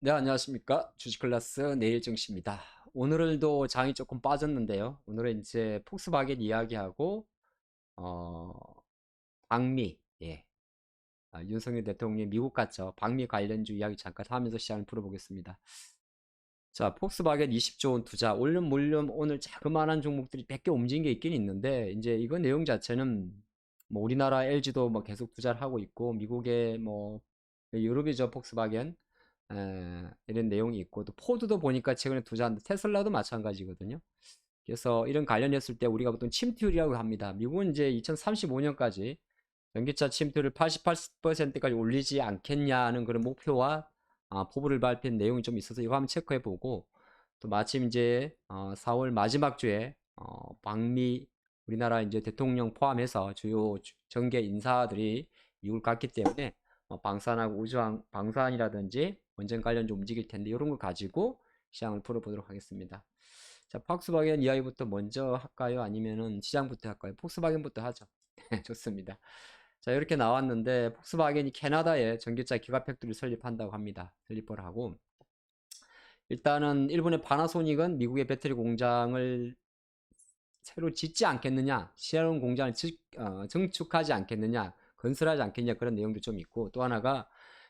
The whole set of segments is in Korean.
네, 안녕하십니까. 주식클래스 내일증시입니다. 오늘도 장이 조금 빠졌는데요. 오늘은 이제 폭스바겐 이야기하고, 어, 방미, 예. 윤석열 대통령이 미국 갔죠. 방미 관련주 이야기 잠깐 하면서 시장을 풀어보겠습니다. 자, 폭스바겐 20조 원 투자. 물론 오늘 자그마한 종목들이 100개 움직인 게 있긴 있는데, 이제 이거 내용 자체는 뭐 우리나라 LG도 뭐 계속 투자를 하고 있고, 미국의 뭐, 유럽이죠, 폭스바겐. 이런 내용이 있고 또 포드도 보니까 최근에 투자한 테슬라도 마찬가지거든요. 그래서 이런 관련했을 때 우리가 보통 침투율이라고 합니다. 미국은 이제 2035년까지 전기차 침투율을 88%까지 올리지 않겠냐는 그런 목표와 포부를 발표한 내용이 좀 있어서 이거 한번 체크해 보고 또 마침 이제 4월 마지막 주에 방미 우리나라 이제 대통령 포함해서 주요 정계 인사들이 미국을 갔기 때문에 방산하고 방산이라든지 원전 관련주 움직일 텐데 이런 걸 가지고 시장을 풀어보도록 하겠습니다. 자, 폭스바겐 이야기부터 먼저 할까요? 아니면은 시장부터 할까요? 폭스바겐부터 하죠. 좋습니다. 자, 이렇게 나왔는데 폭스바겐이 캐나다에 전기차 기가 팩토리를 설립한다고 합니다. 설립을 하고 일단은 일본의 파나소닉은 미국의 배터리 공장을 새로 짓지 않겠느냐, 새로운 공장을 증축하지 않겠느냐, 건설하지 않겠냐 그런 내용도 좀 있고 또 하나가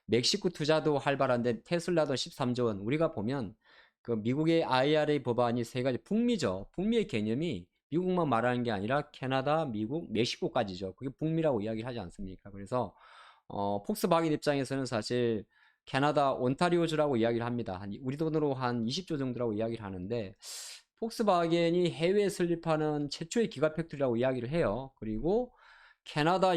멕시코 투자도 활발한데 테슬라도 13조 원. 우리가 보면 그 미국의 IRA 법안이 세 가지 북미죠. 북미의 개념이 미국만 말하는 게 아니라 캐나다, 미국, 멕시코까지죠. 그게 북미라고 이야기를 하지 않습니까? 그래서 폭스바겐 입장에서는 사실 캐나다 온타리오주라고 이야기를 합니다. 우리 돈으로 한 20조 정도라고 이야기를 하는데 폭스바겐이 해외에 설립하는 최초의 기가 팩토리라고 이야기를 해요. 그리고 캐나다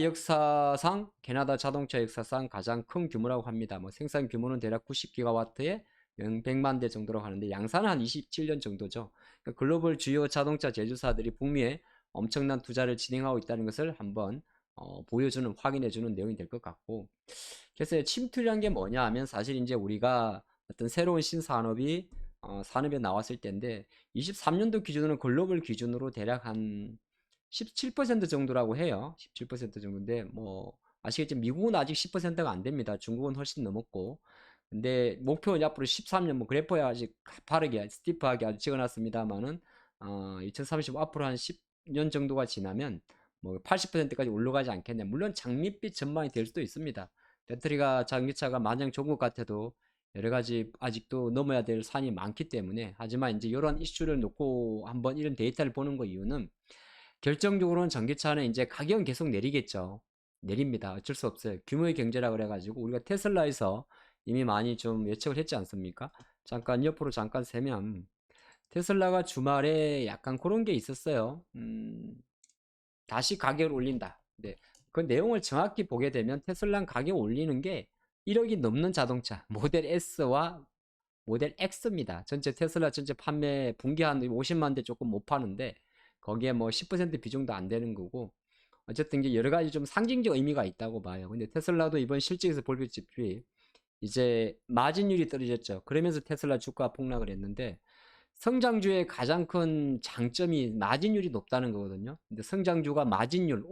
자동차 역사상 가장 큰 규모라고 합니다. 뭐 생산 규모는 대략 90기가와트에 100만 대 정도라고 하는데 양산은 한 27년 정도죠. 그러니까 글로벌 주요 자동차 제조사들이 북미에 엄청난 투자를 진행하고 있다는 것을 한번 보여주는 확인해주는 내용이 될 것 같고 그래서 침투라는 게 뭐냐 하면 사실 이제 우리가 어떤 새로운 신산업이 산업에 나왔을 때인데 23년도 기준으로 글로벌 기준으로 대략 한 17% 정도라고 해요. 17% 정도인데 뭐 아시겠지만 미국은 아직 10%가 안 됩니다. 중국은 훨씬 넘었고 근데 목표는 앞으로 13년 뭐 그래퍼에 아직 가파르게 스티프하게 아주 찍어놨습니다만은 2030 앞으로 한 10년 정도가 지나면 뭐 80%까지 올라가지 않겠냐. 물론 장밋빛 전망이 될 수도 있습니다. 배터리가 전기차가 마냥 좋은 것 같아도 여러 가지 아직도 넘어야 될 산이 많기 때문에 하지만 이제 이런 이슈를 놓고 한번 이런 데이터를 보는 거 이유는 결정적으로는 전기차는 이제 가격은 계속 내리겠죠. 내립니다. 어쩔 수 없어요. 규모의 경제라 그래가지고 우리가 테슬라에서 이미 많이 좀 예측을 했지 않습니까? 잠깐 옆으로 잠깐 세면 테슬라가 주말에 약간 그런 게 있었어요. 다시 가격을 올린다. 네. 그 내용을 정확히 보게 되면 테슬라 가격 올리는 게 1억이 넘는 자동차 모델 S와 모델 X입니다. 전체 테슬라 전체 판매 분기 한 50만 대 조금 못 파는데 거기에 뭐 10% 비중도 안 되는 거고 어쨌든 이게 여러 가지 좀 상징적 의미가 있다고 봐요. 근데 테슬라도 이번 실적에서 볼빛집이 이제 마진율이 떨어졌죠. 그러면서 테슬라 주가 폭락을 했는데 성장주의 가장 큰 장점이 마진율이 높다는 거거든요. 근데 성장주가 마진율,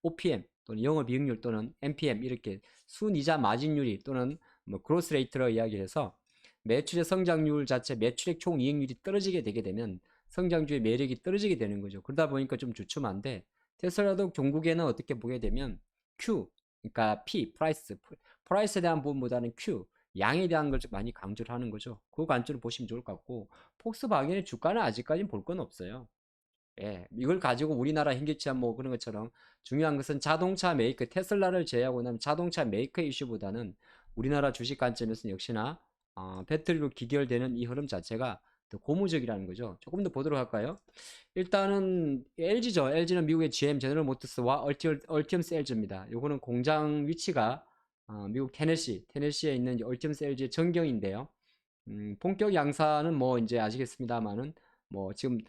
OPM 또는 영업이익률 또는 MPM 이렇게 순이자 마진율이 또는 뭐 그로스 레이트로 이야기해서 매출의 성장률 자체, 매출액 총이익률이 떨어지게 되게 되면 성장주의 매력이 떨어지게 되는 거죠. 그러다 보니까 좀 주춤한데 테슬라도 종국에는 어떻게 보게 되면 Q, 그러니까 P, 프라이스에 대한 부분보다는 Q, 양에 대한 걸 좀 많이 강조를 하는 거죠. 그 관점을 보시면 좋을 것 같고 폭스바겐의 주가는 아직까지는 볼 건 없어요. 예, 이걸 가지고 우리나라 현기차 뭐 그런 것처럼 중요한 것은 자동차 메이커 테슬라를 제외하고 나면 자동차 메이커 이슈보다는 우리나라 주식 관점에서는 역시나 배터리로 기결되는 이 흐름 자체가 더 고무적이라는 거죠. 조금 더 보도록 할까요? 일단은 LG죠. LG는 미국의 GM 제너럴 모터스와 얼티엄 셀즈입니다. 요거는 공장 위치가 미국 테네시에 있는 얼티엄 셀즈의 전경인데요. 본격 양산은 뭐 이제 아시겠습니다만은 뭐 지금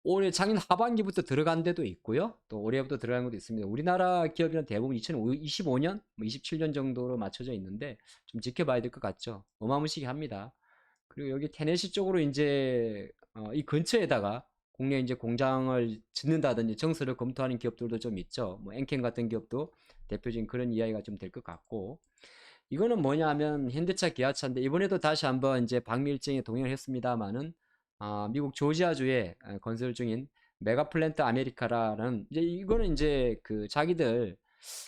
올해 작년 하반기부터 들어간 데도 있고요. 또 올해부터 들어간 것도 있습니다. 우리나라 기업이는 대부분 2025년, 뭐 27년 정도로 맞춰져 있는데 좀 지켜봐야 될 것 같죠. 어마무시하게 합니다. 그리고 여기 테네시 쪽으로 이제 이 근처에다가 국내 이제 공장을 짓는다든지 정설을 검토하는 기업들도 좀 있죠. 뭐 엔켄 같은 기업도 대표적인 그런 이야기가 좀 될 것 같고 이거는 뭐냐면 현대차, 기아차인데 이번에도 다시 한번 이제 방미 일정에 동행을 했습니다만은 미국 조지아주에 건설 중인 메가플랜트 아메리카라는 이제 이거는 이제 그 자기들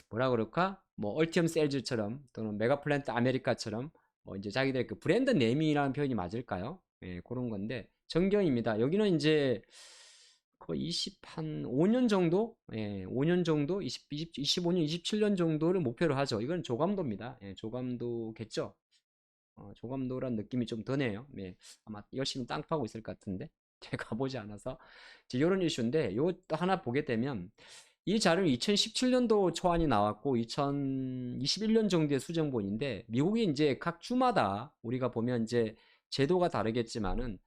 뭐라 그럴까? 뭐 얼티엄 셀즈처럼 또는 메가플랜트 아메리카처럼 뭐 이제 자기들 그 브랜드 네임이라는 표현이 맞을까요? 예, 그런 건데 정경입니다. 여기는 이제 거의 20한 5년 정도, 예, 5년 정도, 25년, 27년 정도를 목표로 하죠. 이건 조감도입니다. 예, 조감도겠죠. 조감도란 느낌이 좀 드네요. 예, 아마 열심히 땅 파고 있을 것 같은데 제가 가보지 않아서 이런 이슈인데 이거 하나 보게 되면 이 자료는 2017년도 초안이 나왔고 2021년 정도의 수정본인데 미국이 이제 각 주마다 우리가 보면 이제 제도가 다르겠지만은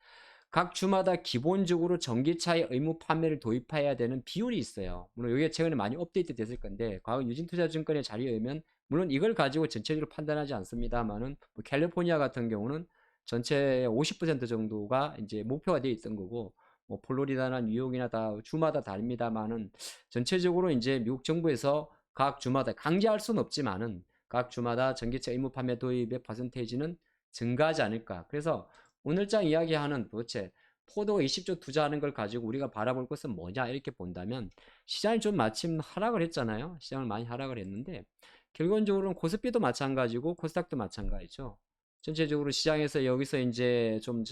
각 주마다 기본적으로 전기차의 의무 판매를 도입해야 되는 비율이 있어요. 물론 이게 최근에 많이 업데이트 됐을 건데 과거 유진투자증권의 자료에 의하면 물론 이걸 가지고 전체적으로 판단하지 않습니다만은 뭐 캘리포니아 같은 경우는 전체의 50% 정도가 이제 목표가 되어 있던 거고 뭐 플로리다나 뉴욕이나 다 주마다 다릅니다만은 전체적으로 이제 미국 정부에서 각 주마다 강제할 수는 없지만은 각 주마다 전기차 의무 판매 도입의 퍼센테이지는 증가하지 않을까. 그래서 오늘장 이야기하는 도대체 포도가 20조 투자하는 걸 가지고 우리가 바라볼 것은 뭐냐 이렇게 본다면 시장이 좀 마침 하락을 했잖아요. 시장을 많이 하락을 했는데 결론적으로는 코스피도 마찬가지고 코스닥도 마찬가지죠. 전체적으로 시장에서 여기서 이제 좀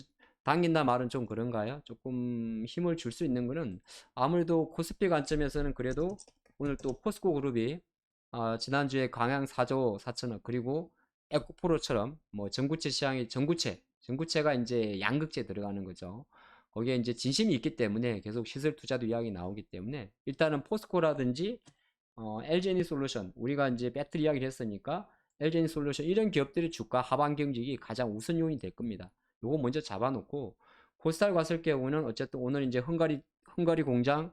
당긴다 말은 좀 그런가요? 조금 힘을 줄 수 있는 거는 아무래도 코스피 관점에서는 그래도 오늘 또 포스코 그룹이 지난주에 광양 4조 4천억 그리고 에코프로처럼 뭐 전구체 시장이 전구체가 이제 양극재 들어가는 거죠. 거기에 이제 진심이 있기 때문에 계속 시설 투자도 이야기 나오기 때문에 일단은 포스코라든지 LG에너지 솔루션 우리가 이제 배터리 이야기를 했으니까 LG에너지 솔루션 이런 기업들의 주가 하반 경직이 가장 우선 요인이 될 겁니다. 요거 먼저 잡아놓고 코스닥 갔을 경우는 어쨌든 오늘 이제 헝가리 공장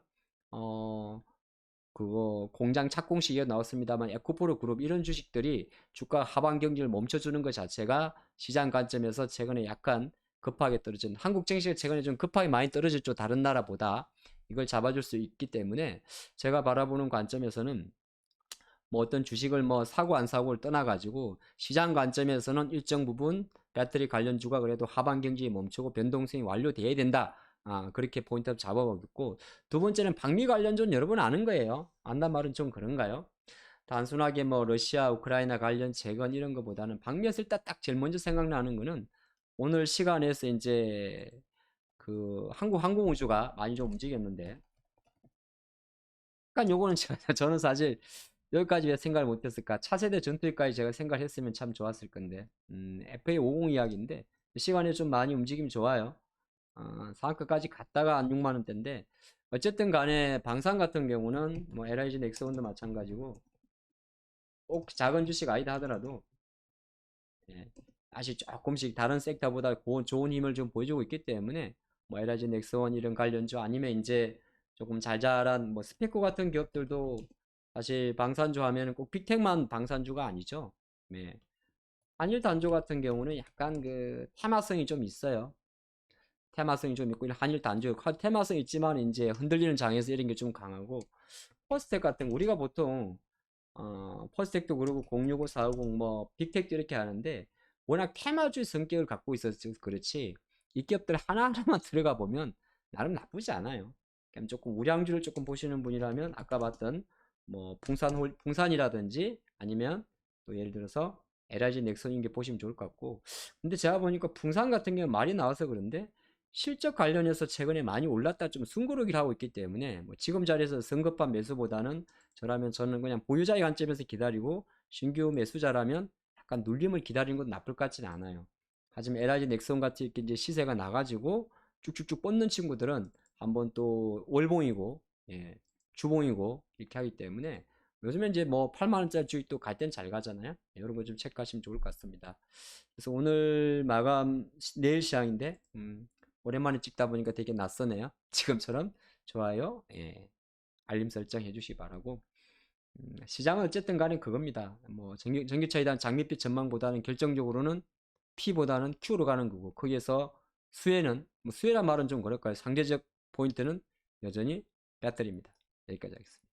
그거 공장 착공식이 나왔습니다만 에코프로 그룹 이런 주식들이 주가 하반 경직을 멈춰주는 것 자체가 시장 관점에서 최근에 약간 급하게 떨어진 한국 증시가 최근에 좀 급하게 많이 떨어졌죠. 다른 나라보다 이걸 잡아줄 수 있기 때문에 제가 바라보는 관점에서는 뭐 어떤 주식을 뭐 사고 안 사고를 떠나가지고 시장 관점에서는 일정 부분 배터리 관련주가 그래도 하반 경직이 멈추고 변동성이 완료돼야 된다. 그렇게 포인트를 잡아보겠고 두 번째는 방미 관련주는 여러분 아는 거예요. 안단 말은 좀 그런가요? 단순하게 뭐 러시아, 우크라이나 관련 재건 이런 것보다는 방미했을 때 딱 제일 먼저 생각나는 거는 오늘 시간에서 이제 그 한국 항공우주가 많이 좀 움직였는데 약간 요거는 저는 사실 여기까지 왜 생각을 못했을까? 차세대 전투기까지 제가 생각했으면 참 좋았을 건데 FA50 이야기인데 시간에 좀 많이 움직이면 좋아요. 상한가까지 갔다가 한 6만 원대인데 어쨌든 간에 방산 같은 경우는 뭐 LIG 넥스원도 마찬가지고 꼭 작은 주식 아니다 하더라도 예, 다시 조금씩 다른 섹터보다 좋은 힘을 좀 보여주고 있기 때문에 뭐 LIG 넥스원 이런 관련주 아니면 이제 조금 잘 자란 뭐 스페코 같은 기업들도 사실 방산주 하면은 꼭 빅텍만 방산주가 아니죠. 네. 한일 단조 같은 경우는 약간 그 테마성이 좀 있어요. 테마성이 좀 있고 한일 단조 테마성 있지만 이제 흔들리는 장에서 이런 게 좀 강하고 퍼스텍 같은 우리가 보통 퍼스텍도 그러고 065, 450, 뭐 빅텍도 이렇게 하는데 워낙 테마주의 성격을 갖고 있어서 그렇지 이 기업들 하나하나만 들어가 보면 나름 나쁘지 않아요. 그냥 조금 우량주를 조금 보시는 분이라면 아까 봤던 뭐 풍산이라든지 아니면 또 예를 들어서 LIG 넥슨인 게 보시면 좋을 것 같고 근데 제가 보니까 풍산 같은 경우는 말이 나와서 그런데 실적 관련해서 최근에 많이 올랐다 좀 숨고르기를 하고 있기 때문에 뭐 지금 자리에서 성급한 매수보다는 저는 그냥 보유자의 관점에서 기다리고 신규 매수자라면 약간 눌림을 기다리는 것도 나쁠 것 같지는 않아요. 하지만 LIG 넥슨 같이 이렇게 이제 시세가 나가지고 쭉쭉쭉 뻗는 친구들은 한번 또 월봉이고 예, 주봉이고 이렇게 하기 때문에 요즘에 이제 뭐 8만 원짜리 주식도 갈 땐 잘 가잖아요. 이런 거 좀 체크하시면 좋을 것 같습니다. 그래서 오늘 마감 내일 시장인데 오랜만에 찍다 보니까 되게 낯서네요. 지금처럼 좋아요, 예, 알림 설정 해주시기 바라고. 시장은 어쨌든 간에 그겁니다. 뭐 전기차에 대한 장밋빛 전망보다는 결정적으로는 P보다는 Q로 가는 거고 거기에서 수혜는 뭐 수혜란 말은 좀 그럴까요? 상대적 포인트는 여전히 배터리입니다. 여기까지 하겠습니다.